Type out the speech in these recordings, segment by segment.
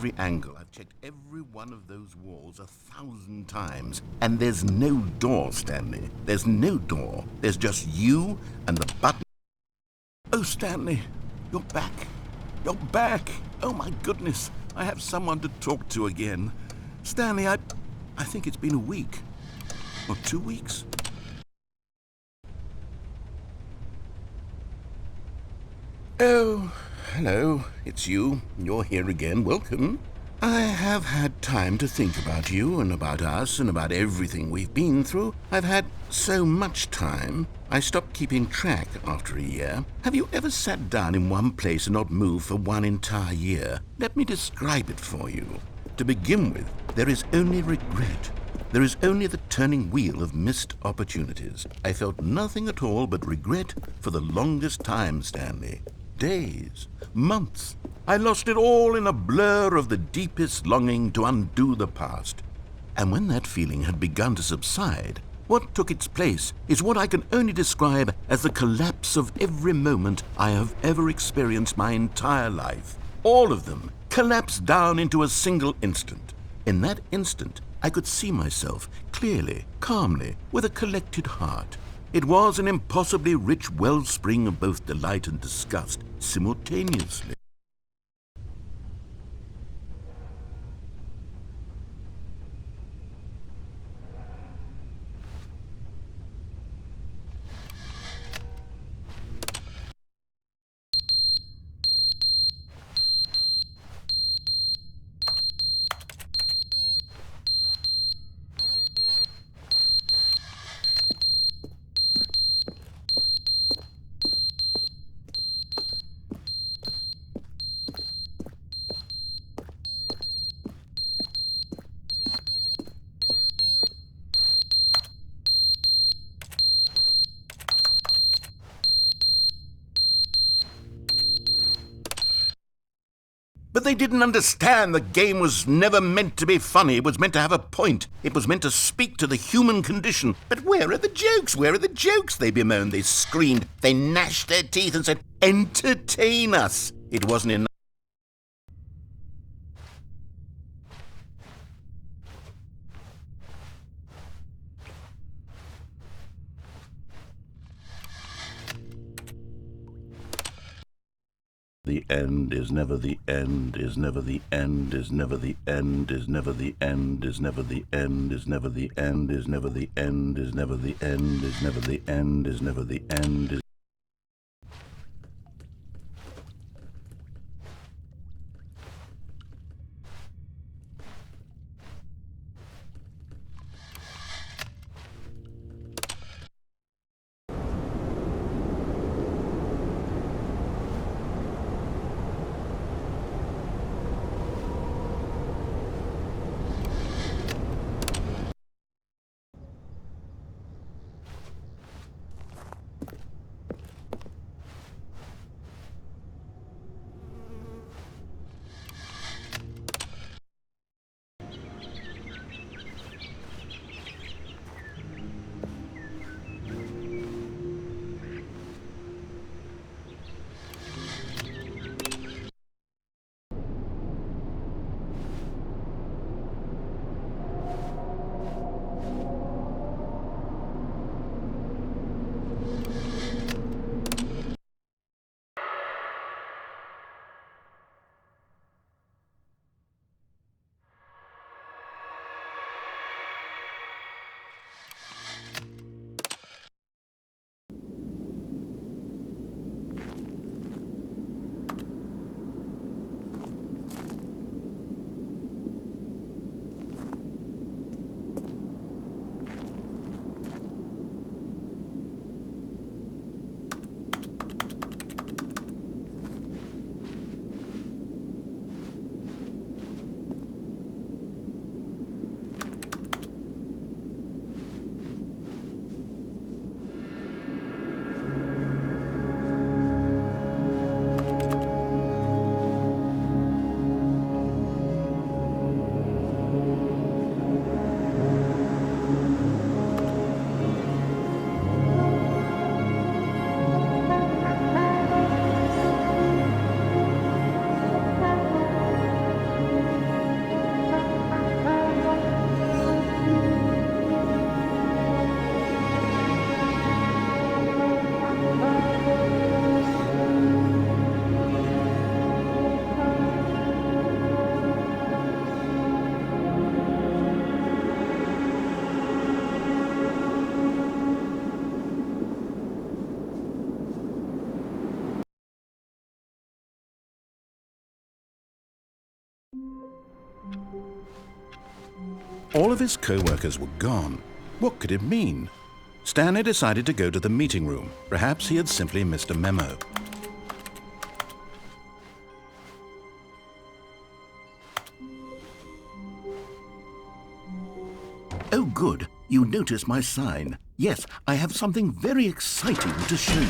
every angle. I've checked every one of those walls 1,000 times. And there's no door, Stanley. There's no door. There's just you and the button. Oh, Stanley, you're back. You're back. Oh, my goodness. I have someone to talk to again. Stanley, I think it's been a week. Or 2 weeks. Oh, hello. It's you. You're here again. Welcome. I have had time to think about you and about us and about everything we've been through. I've had so much time. I stopped keeping track after a year. Have you ever sat down in one place and not moved for one entire year? Let me describe it for you. To begin with, there is only regret. There is only the turning wheel of missed opportunities. I felt nothing at all but regret for the longest time, Stanley. Days, months. I lost it all in a blur of the deepest longing to undo the past. And when that feeling had begun to subside, what took its place is what I can only describe as the collapse of every moment I have ever experienced my entire life. All of them collapsed down into a single instant. In that instant, I could see myself clearly, calmly, with a collected heart. It was an impossibly rich wellspring of both delight and disgust simultaneously. But they didn't understand the game was never meant to be funny. It was meant to have a point. It was meant to speak to the human condition. But where are the jokes? Where are the jokes? They bemoaned, they screamed, they gnashed their teeth and said, entertain us. It wasn't enough. The end is never the end, is never the end, is never the end, is never the end, is never the end, is never the end, is never the end, is never the end, is never the end, is never the end. All of his co-workers were gone. What could it mean? Stanley decided to go to the meeting room. Perhaps he had simply missed a memo. Oh, good. You noticed my sign. Yes, I have something very exciting to show you.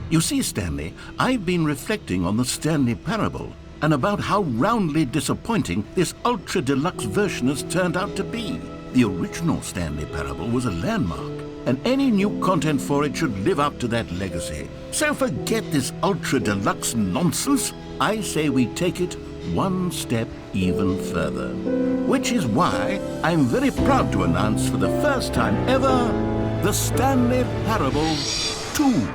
You see, Stanley, I've been reflecting on the Stanley Parable and about how roundly disappointing this ultra-deluxe version has turned out to be. The original Stanley Parable was a landmark, and any new content for it should live up to that legacy. So forget this ultra-deluxe nonsense. I say we take it one step even further. Which is why I'm very proud to announce for the first time ever, the Stanley Parable 2.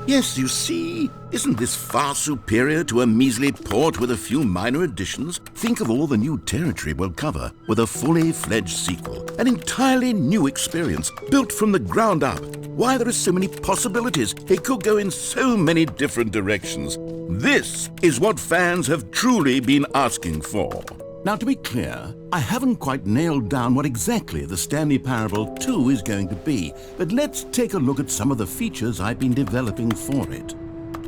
Yes, you see, isn't this far superior to a measly port with a few minor additions? Think of all the new territory we'll cover with a fully fledged sequel, an entirely new experience, built from the ground up. Why, there are so many possibilities. It could go in so many different directions. This is what fans have truly been asking for. Now, to be clear, I haven't quite nailed down what exactly the Stanley Parable 2 is going to be, but let's take a look at some of the features I've been developing for it.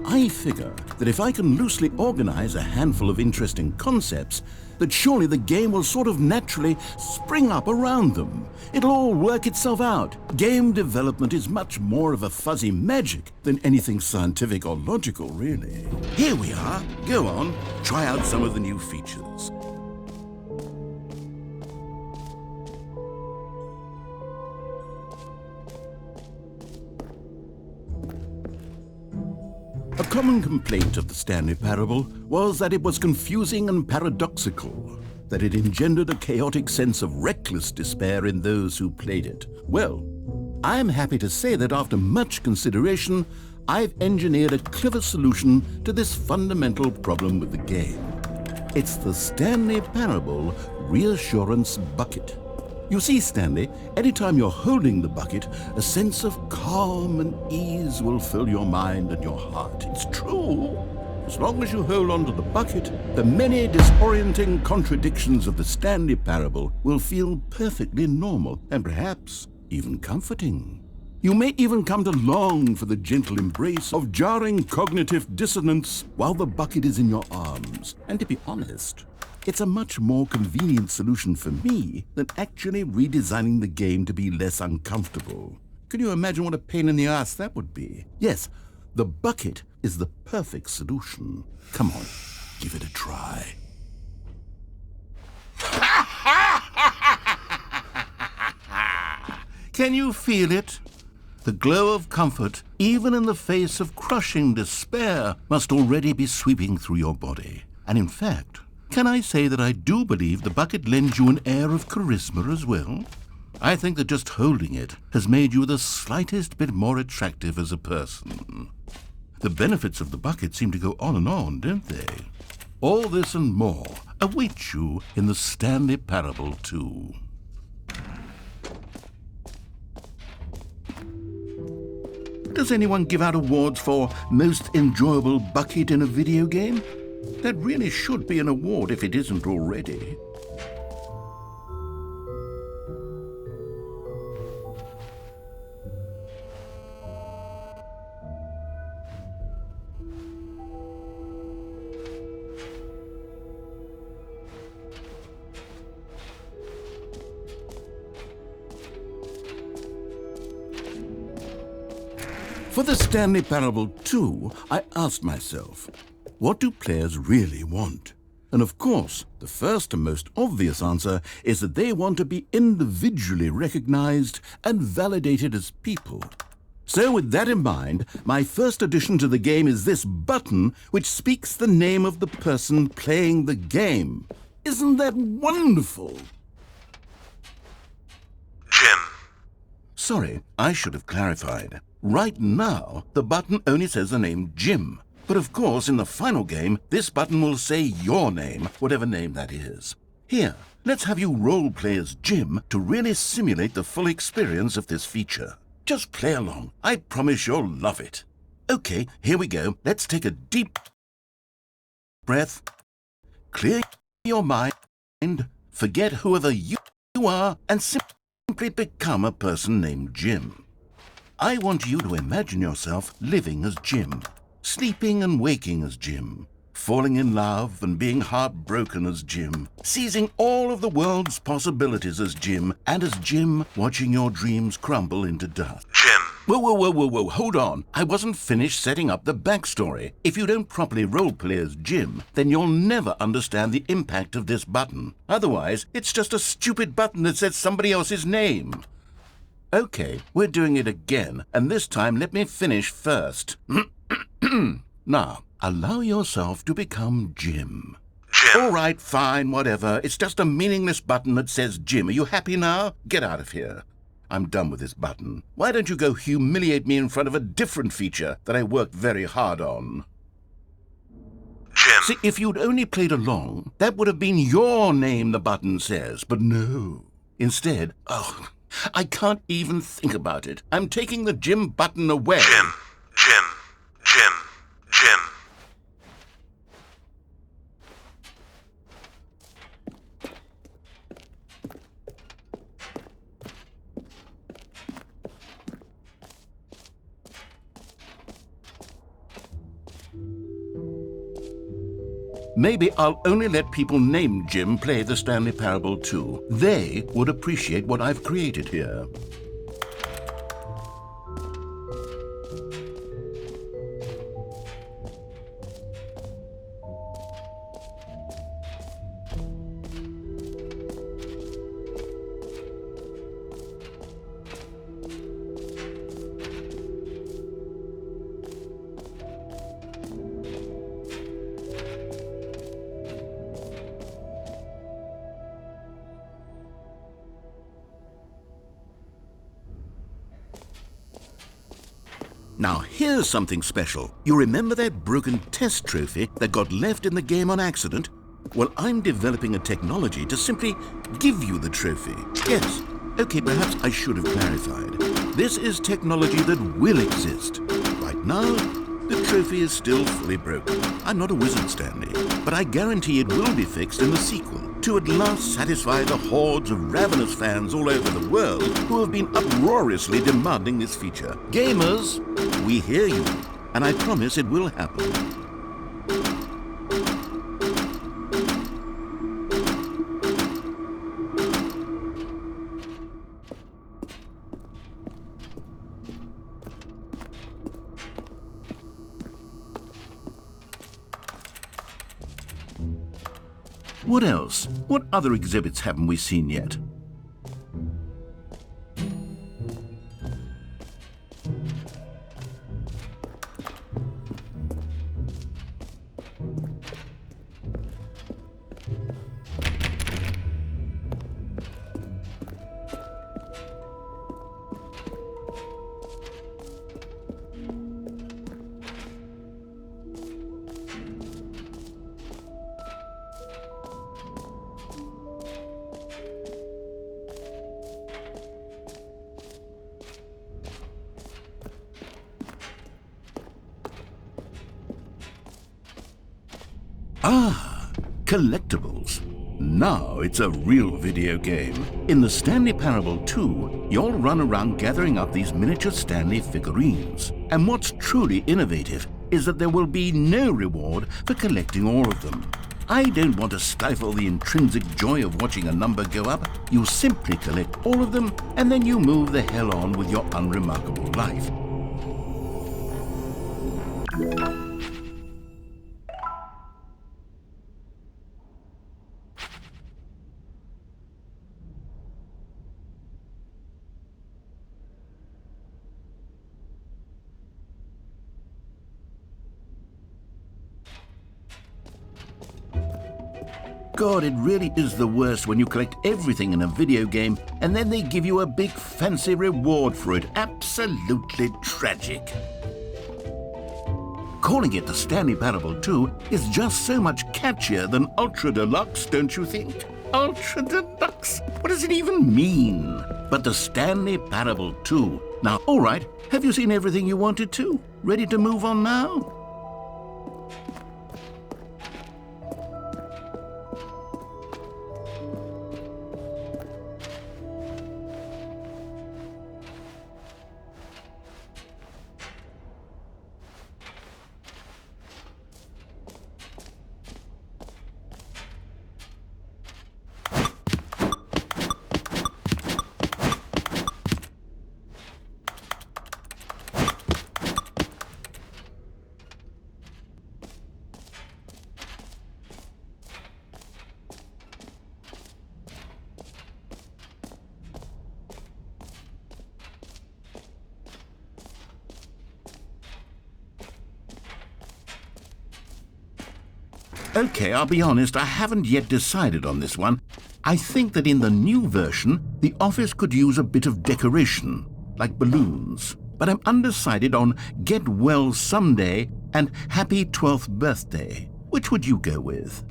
I figure that if I can loosely organize a handful of interesting concepts, that surely the game will sort of naturally spring up around them. It'll all work itself out. Game development is much more of a fuzzy magic than anything scientific or logical, really. Here we are. Go on, try out some of the new features. A common complaint of the Stanley Parable was that it was confusing and paradoxical, that it engendered a chaotic sense of reckless despair in those who played it. Well, I'm happy to say that after much consideration, I've engineered a clever solution to this fundamental problem with the game. It's the Stanley Parable Reassurance Bucket. You see, Stanley, anytime you're holding the bucket, a sense of calm and ease will fill your mind and your heart. It's true. As long as you hold on to the bucket, the many disorienting contradictions of the Stanley Parable will feel perfectly normal and perhaps even comforting. You may even come to long for the gentle embrace of jarring cognitive dissonance while the bucket is in your arms. And to be honest, it's a much more convenient solution for me than actually redesigning the game to be less uncomfortable. Can you imagine what a pain in the ass that would be? Yes, the bucket is the perfect solution. Come on, give it a try. Can you feel it? The glow of comfort, even in the face of crushing despair, must already be sweeping through your body. And in fact, can I say that I do believe the bucket lends you an air of charisma as well? I think that just holding it has made you the slightest bit more attractive as a person. The benefits of the bucket seem to go on, don't they? All this and more await you in the Stanley Parable 2. Does anyone give out awards for most enjoyable bucket in a video game? That really should be an award if it isn't already. For the Stanley Parable 2, I asked myself, what do players really want? And of course, the first and most obvious answer is that they want to be individually recognized and validated as people. So with that in mind, my first addition to the game is this button which speaks the name of the person playing the game. Isn't that wonderful? Jim. Sorry, I should have clarified. Right now, the button only says the name Jim. But of course, in the final game, this button will say your name, whatever name that is. Here, let's have you role-play as Jim to really simulate the full experience of this feature. Just play along. I promise you'll love it. Okay, here we go. Let's take a deep breath. Clear your mind. Forget whoever you are and simply become a person named Jim. I want you to imagine yourself living as Jim, sleeping and waking as Jim, falling in love and being heartbroken as Jim, seizing all of the world's possibilities as Jim, and as Jim watching your dreams crumble into dust. Jim. Whoa, hold on. I wasn't finished setting up the backstory. If you don't properly roleplay as Jim, then you'll never understand the impact of this button. Otherwise, it's just a stupid button that says somebody else's name. Okay, we're doing it again, and this time let me finish first. Now, allow yourself to become Jim. Jim. All right, fine, whatever. It's just a meaningless button that says Jim. Are you happy now? Get out of here. I'm done with this button. Why don't you go humiliate me in front of a different feature that I worked very hard on? Jim. See, if you'd only played along, that would have been your name the button says, but no. Instead, I can't even think about it. I'm taking the Jim button away. Jim. Jim. Jim. Jim. Maybe I'll only let people named Jim play the Stanley Parable too. They would appreciate what I've created here. Now here's something special. You remember that broken test trophy that got left in the game on accident? Well, I'm developing a technology to simply give you the trophy. Yes. Okay, perhaps I should have clarified. This is technology that will exist. Right now, the trophy is still fully broken. I'm not a wizard, Stanley, but I guarantee it will be fixed in the sequel to at last satisfy the hordes of ravenous fans all over the world who have been uproariously demanding this feature. Gamers, we hear you, and I promise it will happen. What else? What other exhibits haven't we seen yet? Ah, collectibles. Now it's a real video game. In the Stanley Parable 2, you'll run around gathering up these miniature Stanley figurines. And what's truly innovative is that there will be no reward for collecting all of them. I don't want to stifle the intrinsic joy of watching a number go up. You simply collect all of them, and then you move the hell on with your unremarkable life. God, it really is the worst when you collect everything in a video game and then they give you a big fancy reward for it. Absolutely tragic. Calling it the Stanley Parable 2 is just so much catchier than Ultra Deluxe, don't you think? Ultra Deluxe? What does it even mean? But the Stanley Parable 2. Now, all right, have you seen everything you wanted to? Ready to move on now? Okay, I'll be honest, I haven't yet decided on this one. I think that in the new version, the office could use a bit of decoration, like balloons. But I'm undecided on Get Well Someday and Happy 12th Birthday. Which would you go with?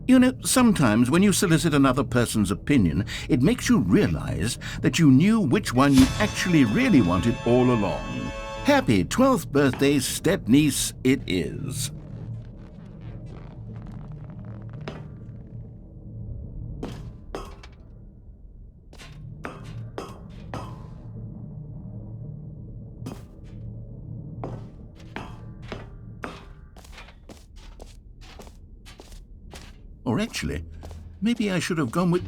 You know, sometimes when you solicit another person's opinion, it makes you realize that you knew which one you actually really wanted all along. Happy 12th birthday, step-niece, it is. Or actually, maybe I should have gone with...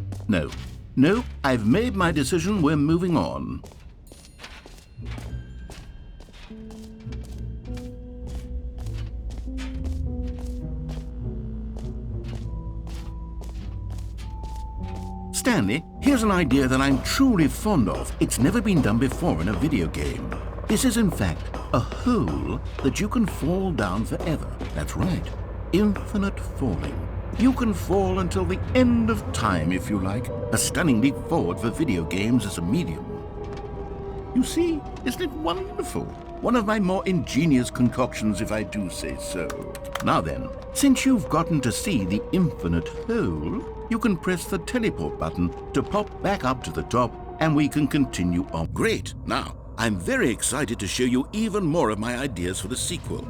No, I've made my decision, we're moving on. Stanley, here's an idea that I'm truly fond of. It's never been done before in a video game. This is in fact a hole that you can fall down forever. That's right, infinite falling. You can fall until the end of time, if you like. A stunning leap forward for video games as a medium. You see, isn't it wonderful? One of my more ingenious concoctions, if I do say so. Now then, since you've gotten to see the infinite hole, you can press the teleport button to pop back up to the top, and we can continue on. Great! Now, I'm very excited to show you even more of my ideas for the sequel.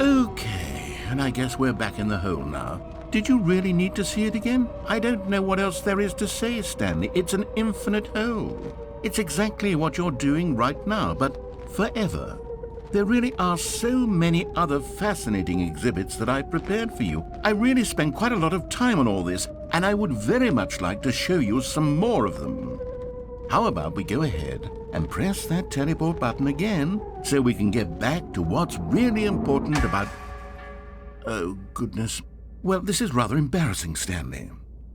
Okay, and I guess we're back in the hole now. Did you really need to see it again? I don't know what else there is to say, Stanley. It's an infinite hole. It's exactly what you're doing right now, but forever. There really are so many other fascinating exhibits that I've prepared for you. I really spent quite a lot of time on all this, and I would very much like to show you some more of them. How about we go ahead and press that teleport button again so we can get back to what's really important about... Oh, goodness. Well, this is rather embarrassing, Stanley.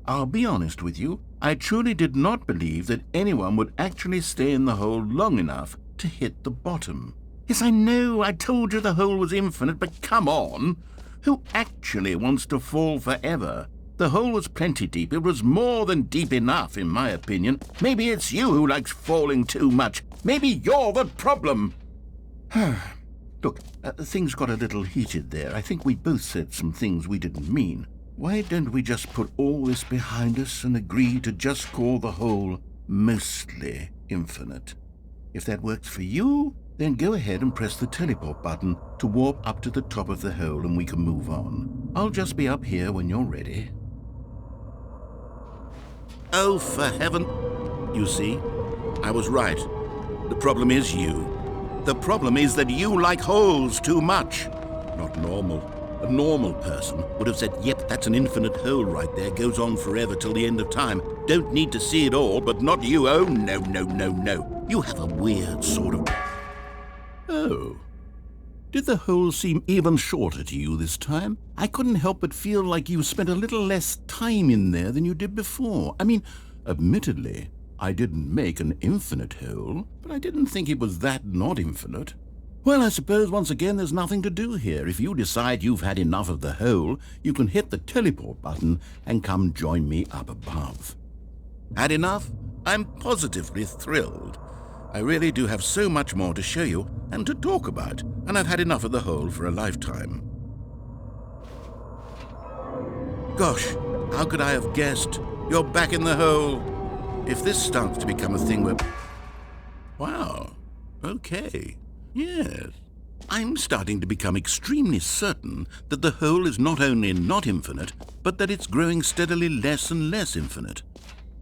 I'll be honest with you. I truly did not believe that anyone would actually stay in the hole long enough to hit the bottom. Yes, I know, I told you the hole was infinite, but come on. Who actually wants to fall forever? The hole was plenty deep. It was more than deep enough, in my opinion. Maybe it's you who likes falling too much. Maybe you're the problem. Look, things got a little heated there. I think we both said some things we didn't mean. Why don't we just put all this behind us and agree to just call the hole mostly infinite? If that works for you, then go ahead and press the teleport button to warp up to the top of the hole and we can move on. I'll just be up here when you're ready. Oh, for heaven... You see, I was right. The problem is you. The problem is that you like holes too much. Not normal. A normal person would have said, yep, that's an infinite hole right there, goes on forever till the end of time. Don't need to see it all, but not you. Oh, no, no, no, no. You have a weird sort of... Oh. Did the hole seem even shorter to you this time? I couldn't help but feel like you spent a little less time in there than you did before. I mean, admittedly, I didn't make an infinite hole, but I didn't think it was that not infinite. Well, I suppose once again there's nothing to do here. If you decide you've had enough of the hole, you can hit the teleport button and come join me up above. Had enough? I'm positively thrilled. I really do have so much more to show you and to talk about, and I've had enough of the hole for a lifetime. Gosh, how could I have guessed? You're back in the hole. If this starts to become a thing where... Wow, okay. Yes. I'm starting to become extremely certain that the hole is not only not infinite, but that it's growing steadily less and less infinite.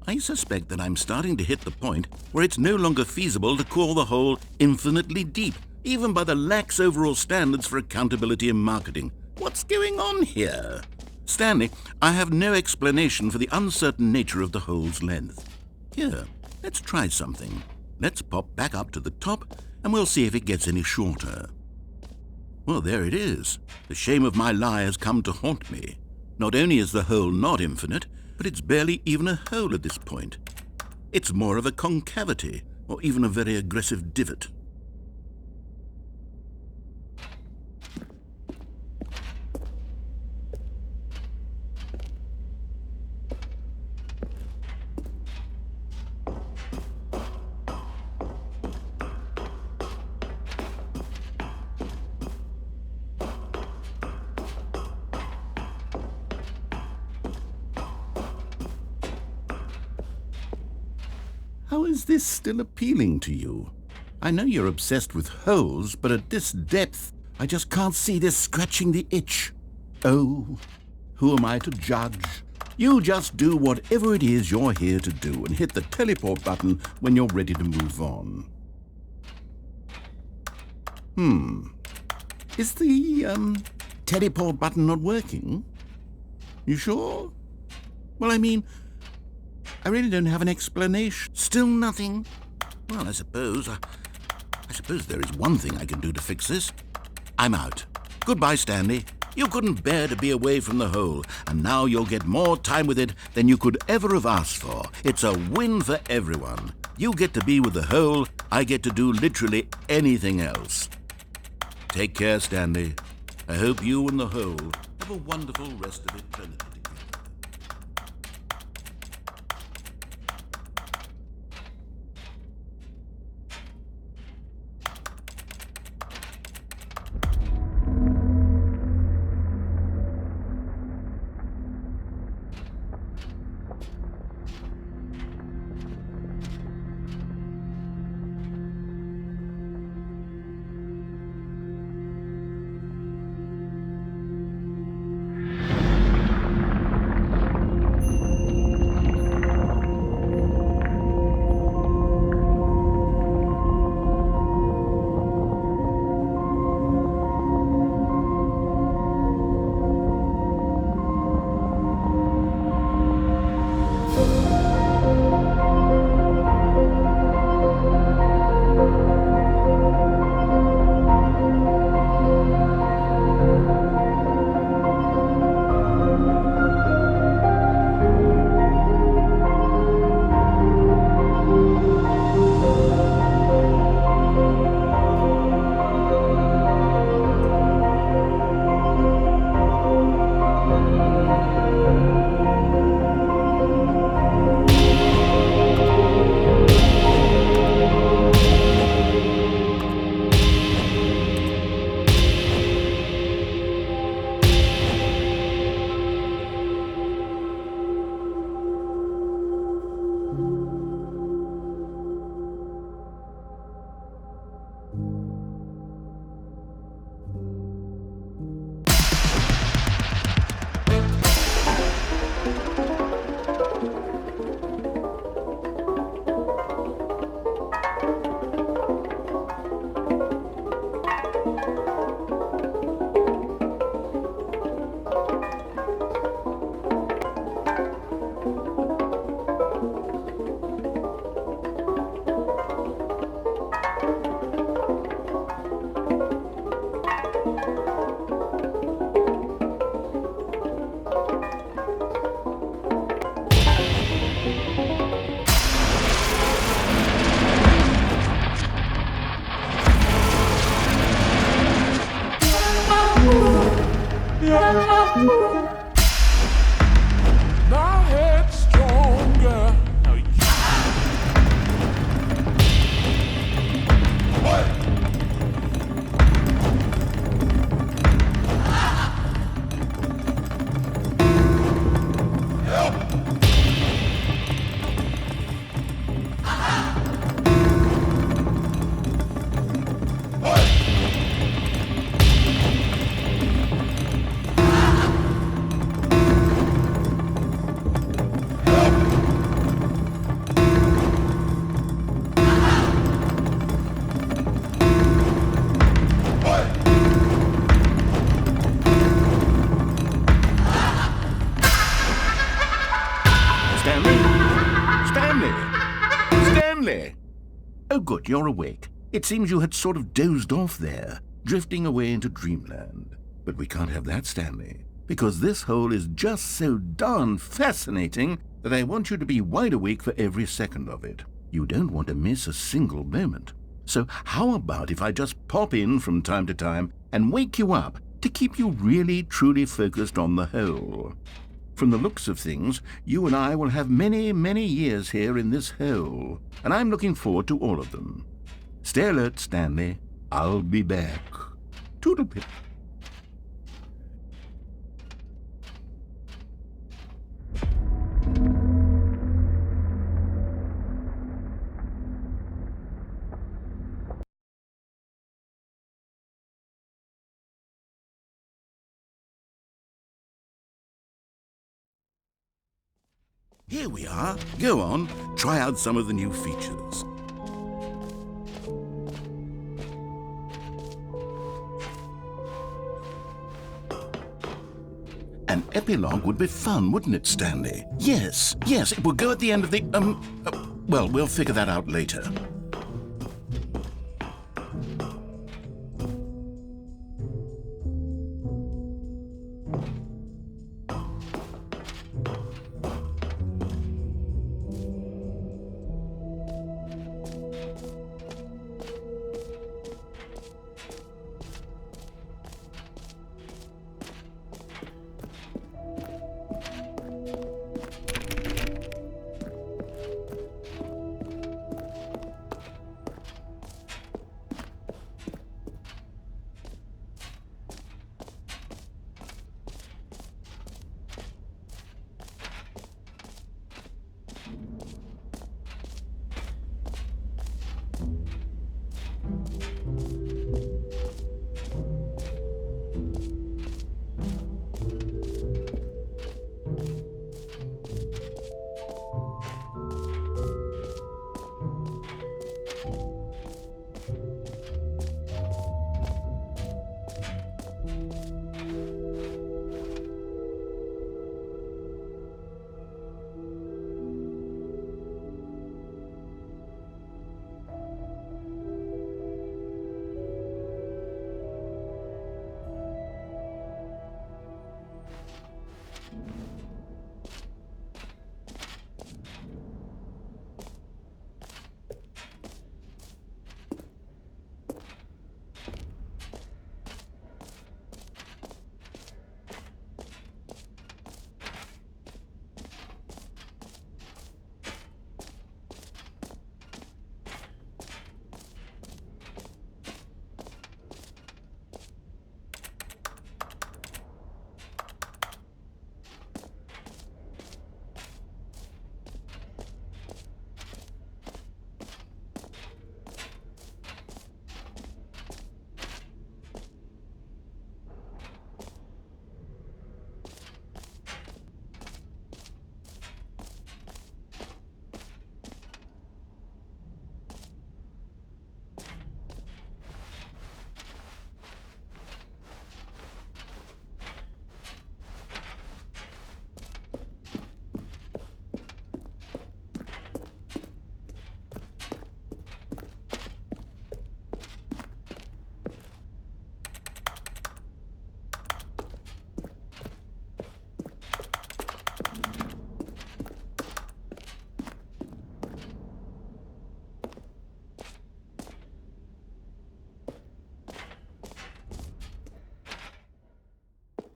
I suspect that I'm starting to hit the point where it's no longer feasible to call the hole infinitely deep, even by the lax overall standards for accountability and marketing. What's going on here? Stanley, I have no explanation for the uncertain nature of the hole's length. Here, let's try something. Let's pop back up to the top, and we'll see if it gets any shorter. Well, there it is. The shame of my lie has come to haunt me. Not only is the hole not infinite, but it's barely even a hole at this point. It's more of a concavity, or even a very aggressive divot. How is this still appealing to you? I know you're obsessed with holes, but at this depth, I just can't see this scratching the itch. Oh, who am I to judge? You just do whatever it is you're here to do and hit the teleport button when you're ready to move on. Is the, teleport button not working? You sure? Well, I mean, I really don't have an explanation. Still nothing? Well, I suppose there is one thing I can do to fix this. I'm out. Goodbye, Stanley. You couldn't bear to be away from the hole, and now you'll get more time with it than you could ever have asked for. It's a win for everyone. You get to be with the hole, I get to do literally anything else. Take care, Stanley. I hope you and the hole have a wonderful rest of eternity together. Oh, good, you're awake. It seems you had sort of dozed off there, drifting away into dreamland. But we can't have that, Stanley, because this hole is just so darn fascinating that I want you to be wide awake for every second of it. You don't want to miss a single moment. So how about if I just pop in from time to time and wake you up to keep you really, truly focused on the hole? From the looks of things, you and I will have many, many years here in this hole, and I'm looking forward to all of them. Stay alert, Stanley. I'll be back. Toodlepip. Here we are. Go on, try out some of the new features. An epilogue would be fun, wouldn't it, Stanley? Yes, it would go at the end of the, well, we'll figure that out later.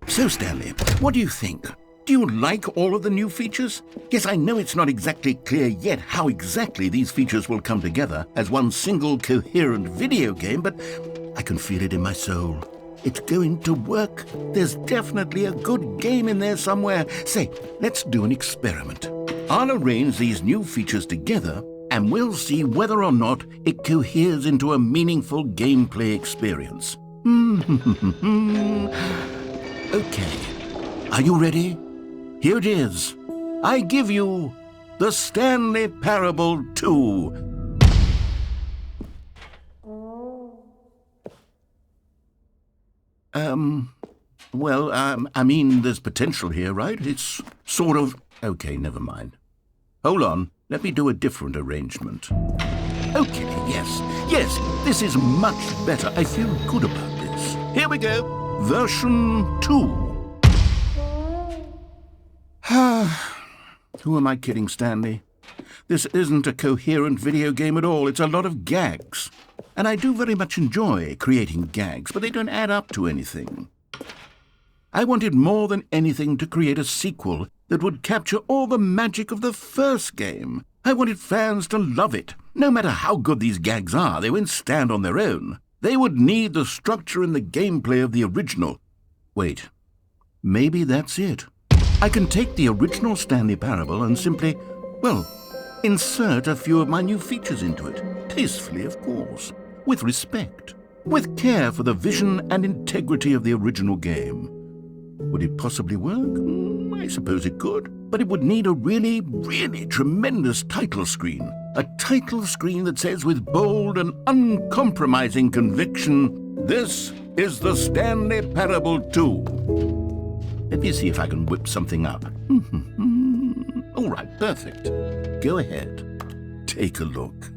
So, Stanley, what do you think? Do you like all of the new features? Yes, I know it's not exactly clear yet how exactly these features will come together as one single coherent video game, but I can feel it in my soul. It's going to work. There's definitely a good game in there somewhere. Say, let's do an experiment. I'll arrange these new features together, and we'll see whether or not it coheres into a meaningful gameplay experience. Okay, are you ready? Here it is. I give you the Stanley Parable 2. I mean, there's potential here, right? It's sort of... Okay, never mind. Hold on, let me do a different arrangement. Okay, yes, this is much better. I feel good about this. Here we go. Version 2. Who am I kidding, Stanley? This isn't a coherent video game at all. It's a lot of gags. And I do very much enjoy creating gags, but they don't add up to anything. I wanted more than anything to create a sequel that would capture all the magic of the first game. I wanted fans to love it. No matter how good these gags are, they won't stand on their own. They would need the structure and the gameplay of the original. Wait, maybe that's it. I can take the original Stanley Parable and simply, well, insert a few of my new features into it. Tastefully, of course. With respect. With care for the vision and integrity of the original game. Would it possibly work? I suppose it could. But it would need a really, really tremendous title screen. A title screen that says with bold and uncompromising conviction, "This is the Stanley Parable 2. Let me see if I can whip something up. All right, perfect. Go ahead. Take a look.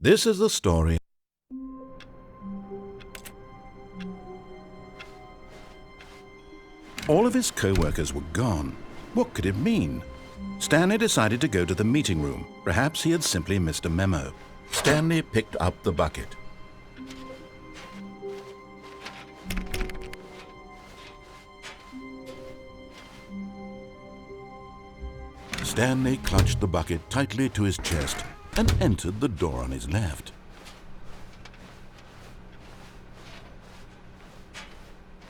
This is the story. All of his co-workers were gone. What could it mean? Stanley decided to go to the meeting room. Perhaps he had simply missed a memo. Stanley picked up the bucket. Stanley clutched the bucket tightly to his chest and entered the door on his left.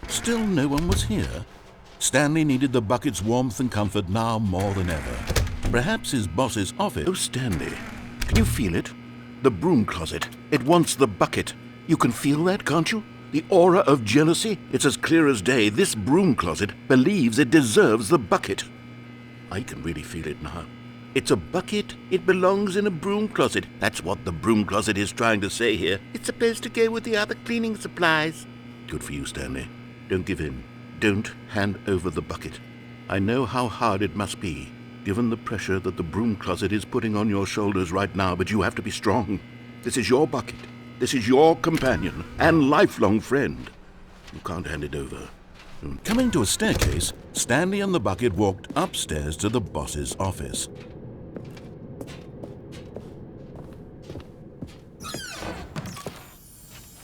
Still no one was here. Stanley needed the bucket's warmth and comfort now more than ever. Perhaps his boss's office. Oh, Stanley, can you feel it? The broom closet. It wants the bucket. You can feel that, can't you? The aura of jealousy. It's as clear as day. This broom closet believes it deserves the bucket. I can really feel it now. It's a bucket. It belongs in a broom closet. That's what the broom closet is trying to say here. It's supposed to go with the other cleaning supplies. Good for you, Stanley. Don't give in. Don't hand over the bucket. I know how hard it must be, given the pressure that the broom closet is putting on your shoulders right now, but you have to be strong. This is your bucket. This is your companion and lifelong friend. You can't hand it over. Coming to a staircase, Stanley and the bucket walked upstairs to the boss's office.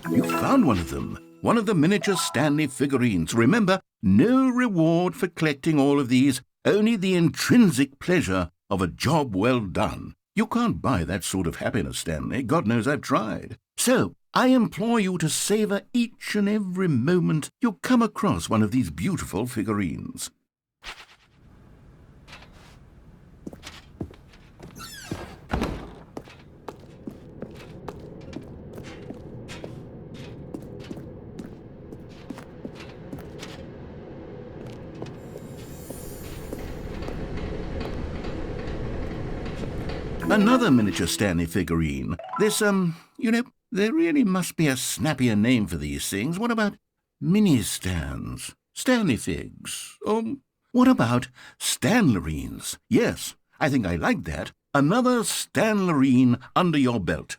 You found one of them. One of the miniature Stanley figurines. Remember, no reward for collecting all of these, only the intrinsic pleasure of a job well done. You can't buy that sort of happiness, Stanley. God knows I've tried. So, I implore you to savor each and every moment you come across one of these beautiful figurines. Another miniature Stanley figurine. This, there really must be a snappier name for these things. What about mini-stands? Stanley figs? Or what about Stanlerines? Yes, I think I like that. Another Stanlerine under your belt.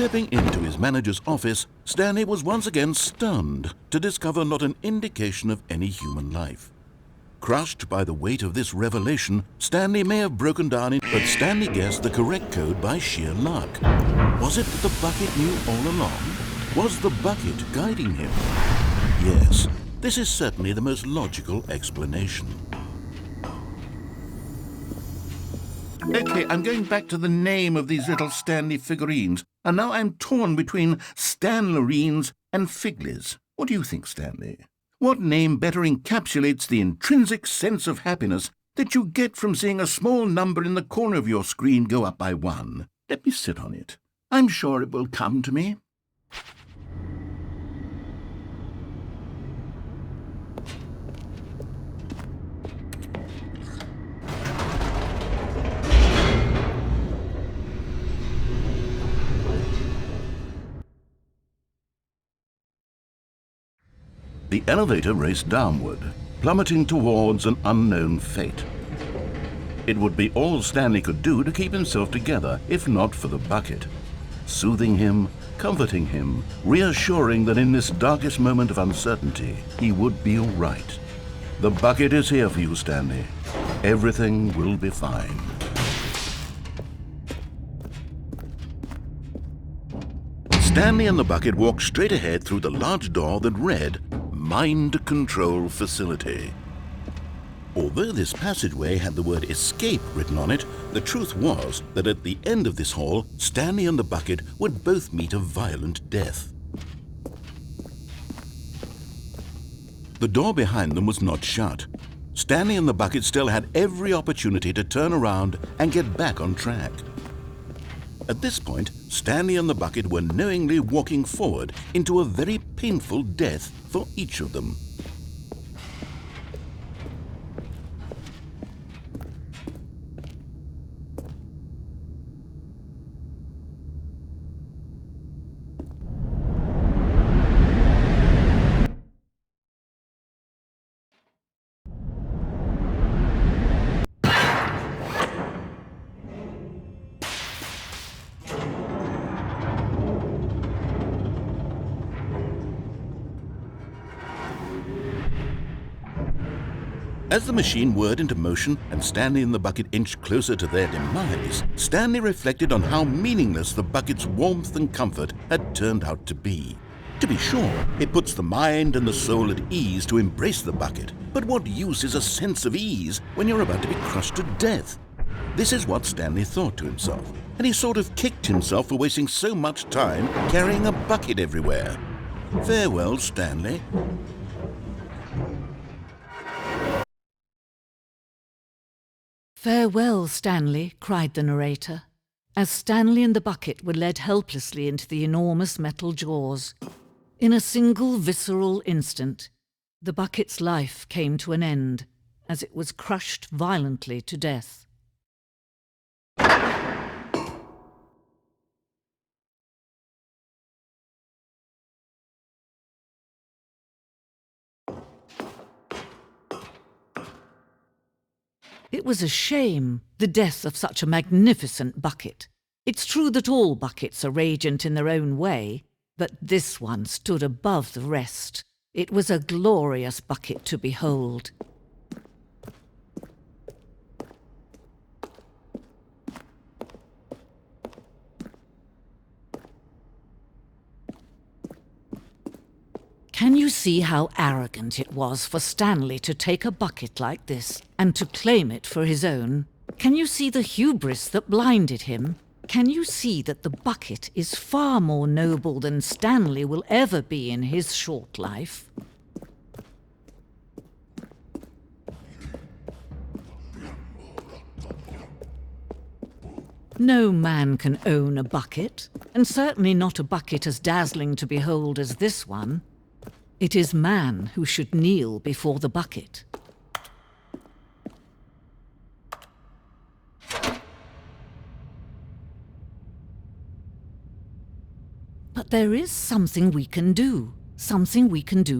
Stepping into his manager's office, Stanley was once again stunned to discover not an indication of any human life. Crushed by the weight of this revelation, Stanley may have broken down, but Stanley guessed the correct code by sheer luck. Was it that the bucket knew all along? Was the bucket guiding him? Yes, this is certainly the most logical explanation. Okay, I'm going back to the name of these little Stanley figurines, and now I'm torn between Stanlerines and Figlies. What do you think, Stanley? What name better encapsulates the intrinsic sense of happiness that you get from seeing a small number in the corner of your screen go up by 1? Let me sit on it. I'm sure it will come to me. The elevator raced downward, plummeting towards an unknown fate. It would be all Stanley could do to keep himself together, if not for the bucket. Soothing him, comforting him, reassuring that in this darkest moment of uncertainty, he would be all right. The bucket is here for you, Stanley. Everything will be fine. Stanley and the bucket walked straight ahead through the large door that read, Mind Control Facility. Although this passageway had the word escape written on it, the truth was that at the end of this hall, Stanley and the bucket would both meet a violent death. The door behind them was not shut. Stanley and the bucket still had every opportunity to turn around and get back on track. At this point, Stanley and the bucket were knowingly walking forward into a very painful death for each of them. As the machine whirred into motion and Stanley and the bucket inched closer to their demise, Stanley reflected on how meaningless the bucket's warmth and comfort had turned out to be. To be sure, it puts the mind and the soul at ease to embrace the bucket, but what use is a sense of ease when you're about to be crushed to death? This is what Stanley thought to himself, and he sort of kicked himself for wasting so much time carrying a bucket everywhere. Farewell, Stanley. "Farewell, Stanley," cried the narrator, as Stanley and the bucket were led helplessly into the enormous metal jaws. In a single visceral instant, the bucket's life came to an end, as it was crushed violently to death. It was a shame, the death of such a magnificent bucket. It's true that all buckets are radiant in their own way, but this one stood above the rest. It was a glorious bucket to behold. Can you see how arrogant it was for Stanley to take a bucket like this and to claim it for his own? Can you see the hubris that blinded him? Can you see that the bucket is far more noble than Stanley will ever be in his short life? No man can own a bucket, and certainly not a bucket as dazzling to behold as this one. It is man who should kneel before the bucket. But there is something we can do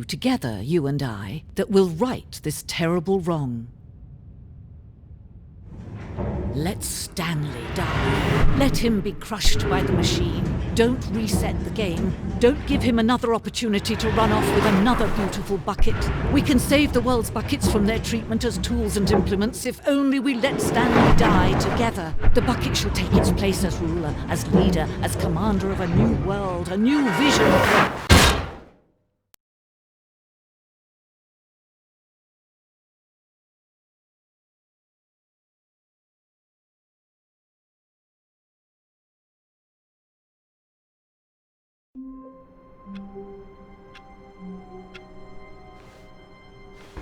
together, you and I, that will right this terrible wrong. Let Stanley die. Let him be crushed by the machine. Don't reset the game. Don't give him another opportunity to run off with another beautiful bucket. We can save the world's buckets from their treatment as tools and implements if only we let Stanley die together. The bucket shall take its place as ruler, as leader, as commander of a new world, a new vision for...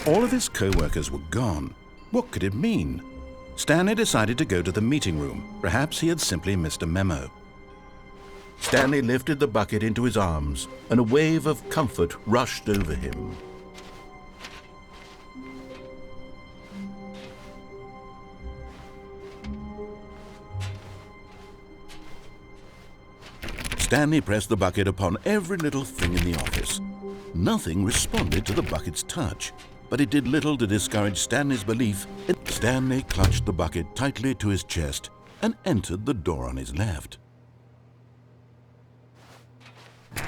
All of his co-workers were gone. What could it mean? Stanley decided to go to the meeting room. Perhaps he had simply missed a memo. Stanley lifted the bucket into his arms, and a wave of comfort rushed over him. Stanley pressed the bucket upon every little thing in the office. Nothing responded to the bucket's touch, but it did little to discourage Stanley's belief. Stanley clutched the bucket tightly to his chest and entered the door on his left.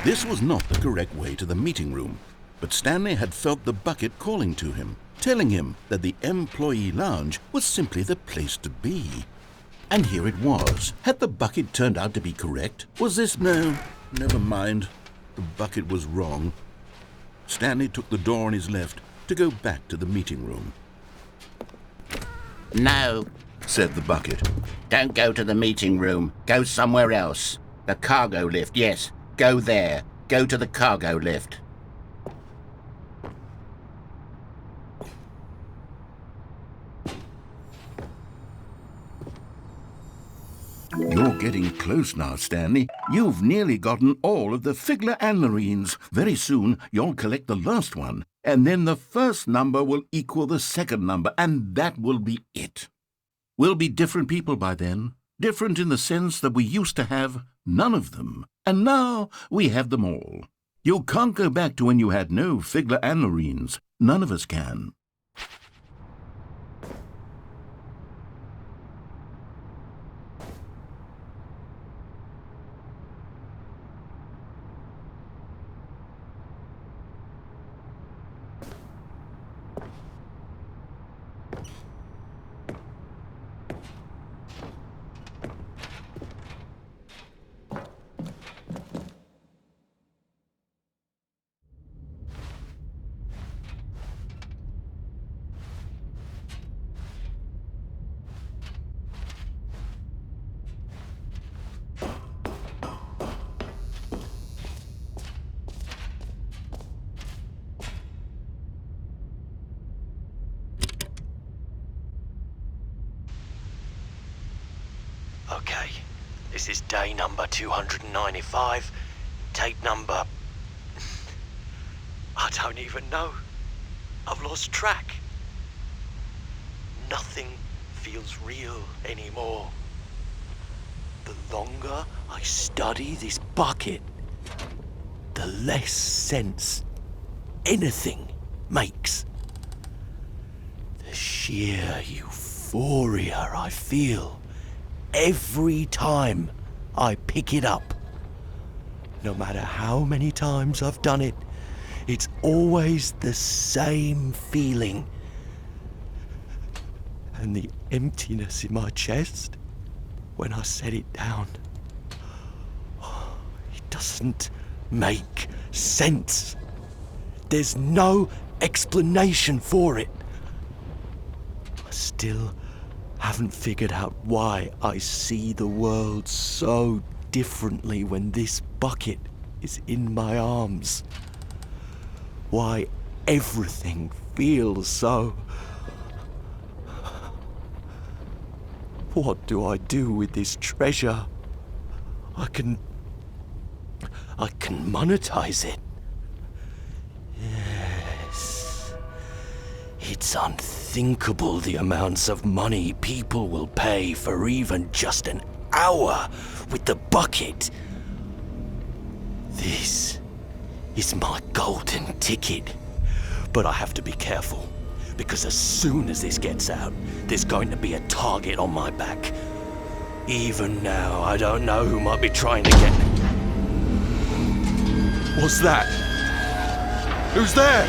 This was not the correct way to the meeting room, but Stanley had felt the bucket calling to him, telling him that the employee lounge was simply the place to be. And here it was. Had the bucket turned out to be correct? Was this... No, never mind. The bucket was wrong. Stanley took the door on his left to go back to the meeting room. No, Said the bucket. don't go to the meeting room. Go somewhere else. The cargo lift, yes. Go there. Go to the cargo lift. You're getting close now, Stanley. You've nearly gotten all of the Figler anlarines. Very soon, you'll collect the last one, and then the first number will equal the second number, and that will be it. We'll be different people by then. Different in the sense that we used to have none of them, and now we have them all. You can't go back to when you had no Figler anlarines. None of us can. Okay, this is day number 295, tape number... I don't even know. I've lost track. Nothing feels real anymore. The longer I study this bucket, the less sense anything makes. The sheer euphoria I feel every time I pick it up. No matter how many times I've done it, it's always the same feeling. And the emptiness in my chest when I set it down. It doesn't make sense. There's no explanation for it. I still haven't figured out why I see the world so differently when this bucket is in my arms. Why everything feels so... What do I do with this treasure? I can monetize it. Yes. It's unthinkable the amounts of money people will pay for even just an hour with the bucket. This is my golden ticket. But I have to be careful, because as soon as this gets out, there's going to be a target on my back. Even now, I don't know who might be trying to get me. What's that? Who's there?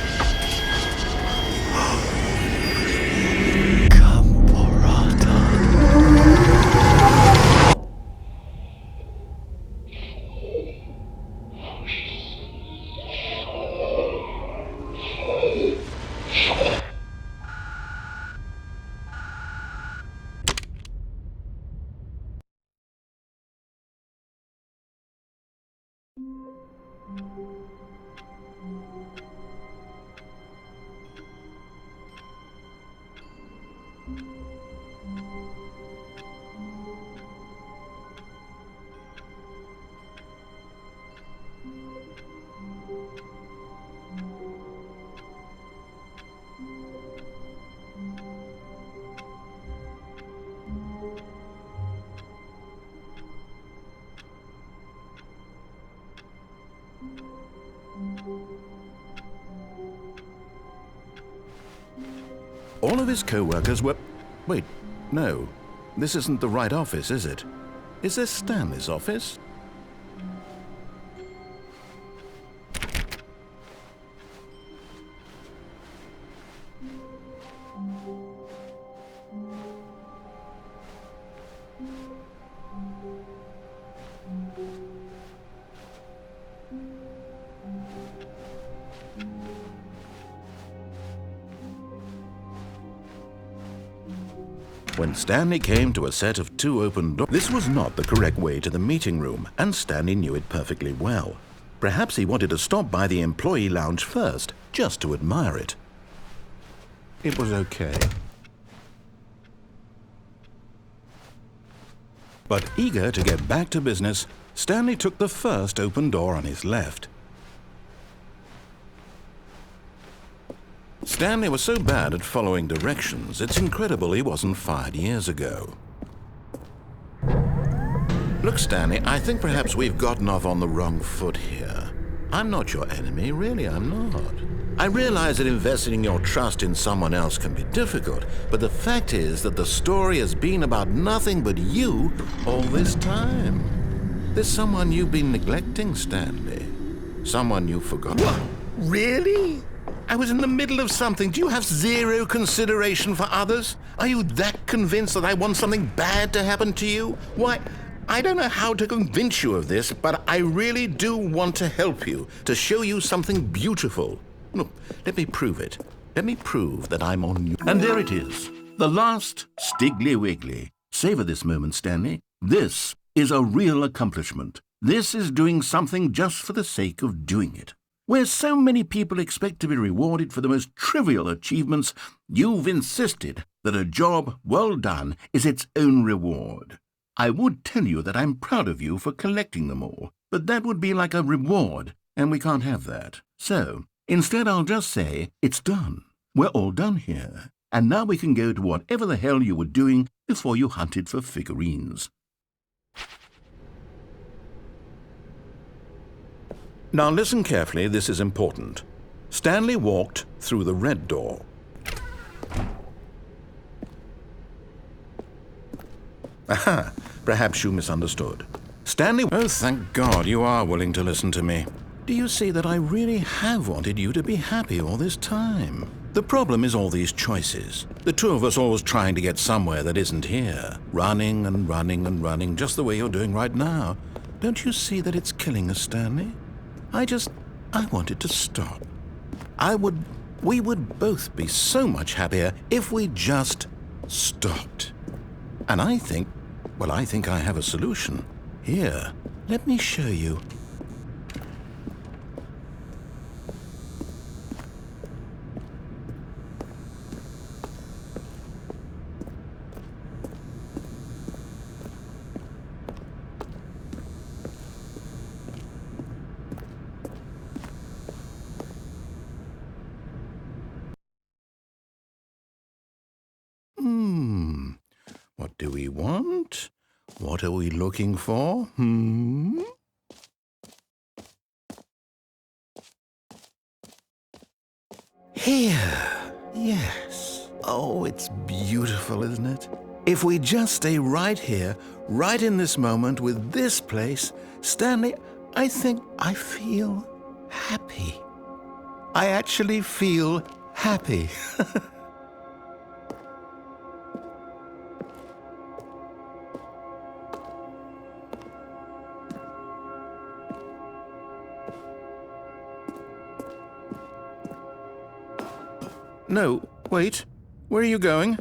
All of his co-workers were... Wait, no. This isn't the right office, is it? Is this Stanley's office? When Stanley came to a set of 2 open doors, this was not the correct way to the meeting room, and Stanley knew it perfectly well. Perhaps he wanted to stop by the employee lounge first, just to admire it. It was okay. But eager to get back to business, Stanley took the first open door on his left. Stanley was so bad at following directions, it's incredible he wasn't fired years ago. Look, Stanley, I think perhaps we've gotten off on the wrong foot here. I'm not your enemy, really, I'm not. I realize that investing your trust in someone else can be difficult, but the fact is that the story has been about nothing but you all this time. There's someone you've been neglecting, Stanley. Someone you forgot. What? Really? I was in the middle of something. Do you have zero consideration for others? Are you that convinced that I want something bad to happen to you? Why, I don't know how to convince you of this, but I really do want to help you, to show you something beautiful. Look, let me prove it. Let me prove that I'm on you. And there it is. The last Stiggly Wiggly. Savor this moment, Stanley. This is a real accomplishment. This is doing something just for the sake of doing it. Where so many people expect to be rewarded for the most trivial achievements, you've insisted that a job well done is its own reward. I would tell you that I'm proud of you for collecting them all, but that would be like a reward, and we can't have that. So, instead I'll just say, it's done. We're all done here, and now we can go to whatever the hell you were doing before you hunted for figurines. Now listen carefully, this is important. Stanley walked through the red door. Aha, perhaps you misunderstood. Stanley... Oh, thank God you are willing to listen to me. Do you see that I really have wanted you to be happy all this time? The problem is all these choices. The two of us always trying to get somewhere that isn't here. Running and running and running, just the way you're doing right now. Don't you see that it's killing us, Stanley? I wanted to stop. We would both be so much happier if we just stopped. And I think I have a solution. Here, let me show you. What do we want? What are we looking for? Here. Yes. Oh, it's beautiful, isn't it? If we just stay right here, right in this moment with this place, Stanley, I feel happy. I actually feel happy. No, wait. Where are you going?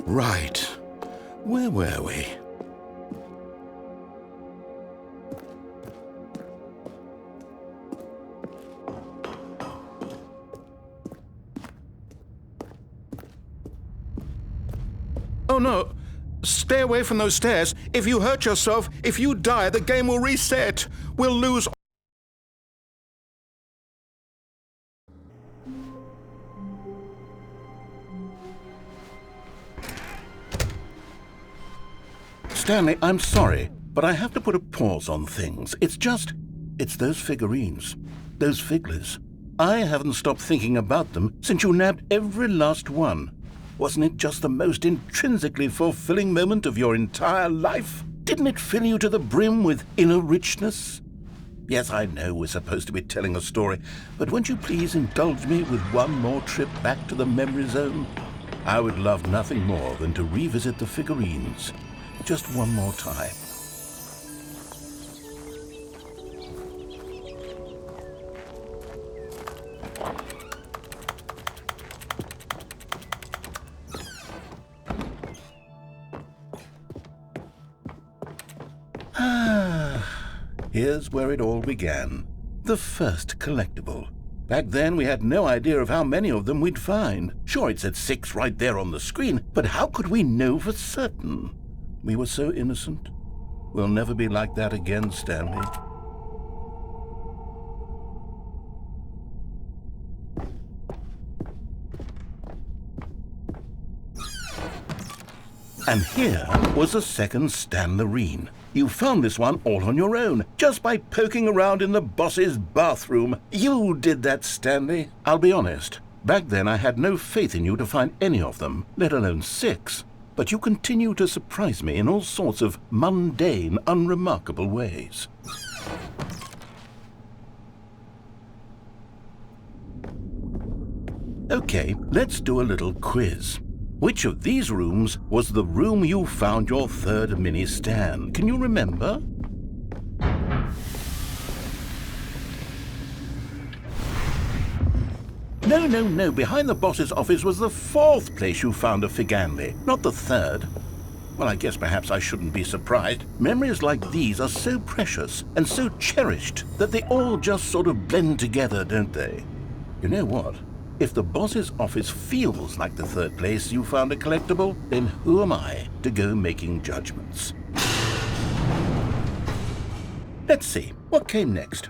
Right. Where were we? Oh no! Stay away from those stairs. If you hurt yourself, if you die, the game will reset. We'll lose. Stanley, I'm sorry, but I have to put a pause on things. It's those figurines, those figglers. I haven't stopped thinking about them since you nabbed every last one. Wasn't it just the most intrinsically fulfilling moment of your entire life? Didn't it fill you to the brim with inner richness? Yes, I know we're supposed to be telling a story, but won't you please indulge me with one more trip back to the memory zone? I would love nothing more than to revisit the figurines. Just one more time. Here's where it all began. The first collectible. Back then, we had no idea of how many of them we'd find. Sure, it said 6 right there on the screen, but how could we know for certain? We were so innocent. We'll never be like that again, Stanley. And here was the second Stanlerine. You found this one all on your own, just by poking around in the boss's bathroom. You did that, Stanley. I'll be honest. Back then, I had no faith in you to find any of them, let alone 6. But you continue to surprise me in all sorts of mundane, unremarkable ways. Okay, let's do a little quiz. Which of these rooms was the room you found your third mini Stan? Can you remember? No. Behind the boss's office was the 4th place you found a Figanli, not the 3rd. Well, I guess perhaps I shouldn't be surprised. Memories like these are so precious and so cherished that they all just sort of blend together, don't they? You know what? If the boss's office feels like the 3rd place you found a collectible, then who am I to go making judgments? Let's see, what came next?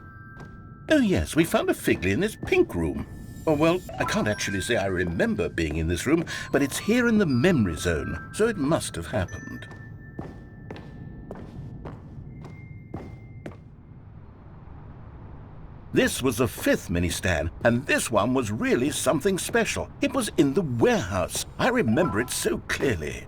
Oh yes, we found a Figley in this pink room. Oh well, I can't actually say I remember being in this room, but it's here in the memory zone, so it must have happened. This was the 5th mini Stan, and this one was really something special. It was in the warehouse. I remember it so clearly.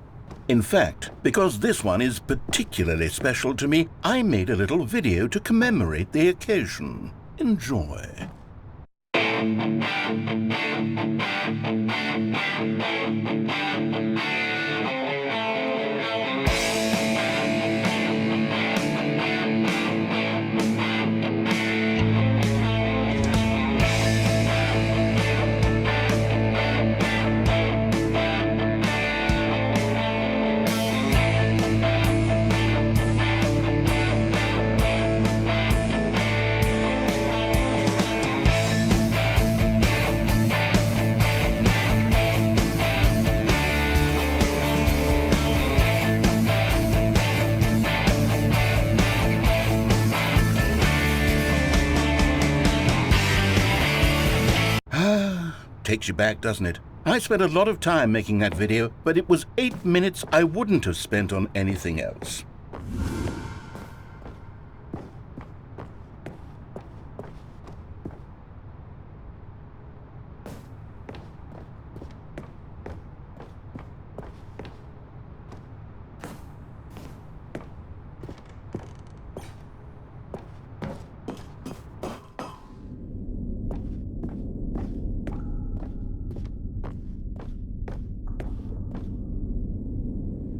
In fact, because this one is particularly special to me, I made a little video to commemorate the occasion. Enjoy. Takes you back, doesn't it? I spent a lot of time making that video, but it was 8 minutes I wouldn't have spent on anything else.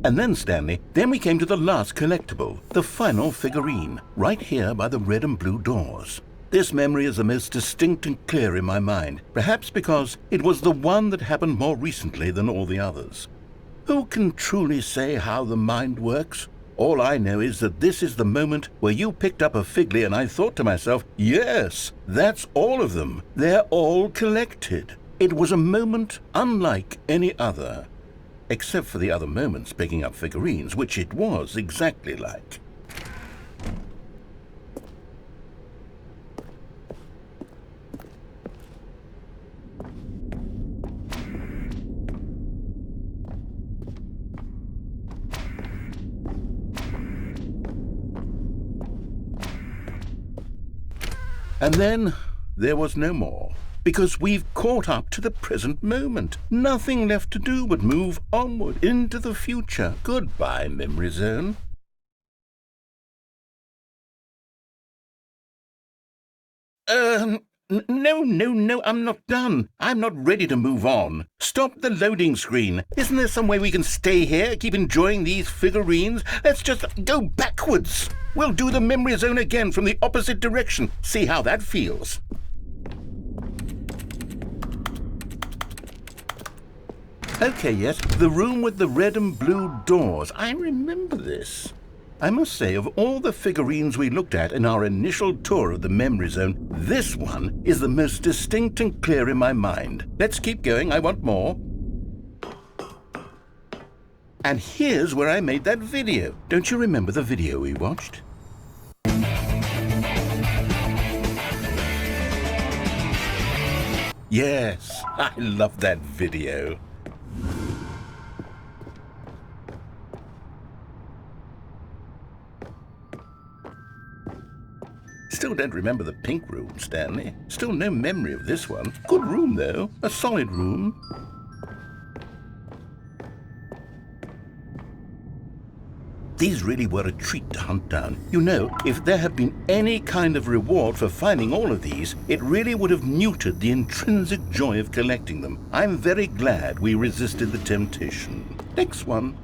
And then, Stanley, then we came to the last collectible, the final figurine, right here by the red and blue doors. This memory is the most distinct and clear in my mind, perhaps because it was the one that happened more recently than all the others. Who can truly say how the mind works? All I know is that this is the moment where you picked up a Figley and I thought to myself, yes, that's all of them. They're all collected. It was a moment unlike any other. Except for the other moments picking up figurines, which it was exactly like. And then there was no more, because we've caught up to the present moment. Nothing left to do but move onward into the future. Goodbye, Memory Zone. No, I'm not done. I'm not ready to move on. Stop the loading screen. Isn't there some way we can stay here, keep enjoying these figurines? Let's just go backwards. We'll do the Memory Zone again from the opposite direction. See how that feels. Okay, yes, the room with the red and blue doors. I remember this. I must say, of all the figurines we looked at in our initial tour of the Memory Zone, this one is the most distinct and clear in my mind. Let's keep going, I want more. And here's where I made that video. Don't you remember the video we watched? Yes, I love that video. Still don't remember the pink room, Stanley. Still no memory of this one. Good room, though. A solid room. These really were a treat to hunt down. You know, if there had been any kind of reward for finding all of these, it really would have neutered the intrinsic joy of collecting them. I'm very glad we resisted the temptation. Next one.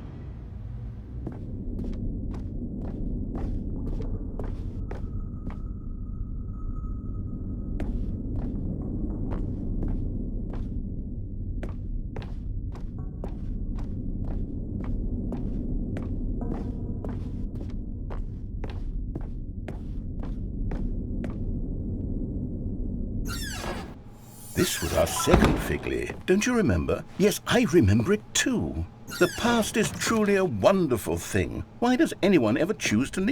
This was our second Figley. Don't you remember? Yes, I remember it too. The past is truly a wonderful thing. Why does anyone ever choose to leave?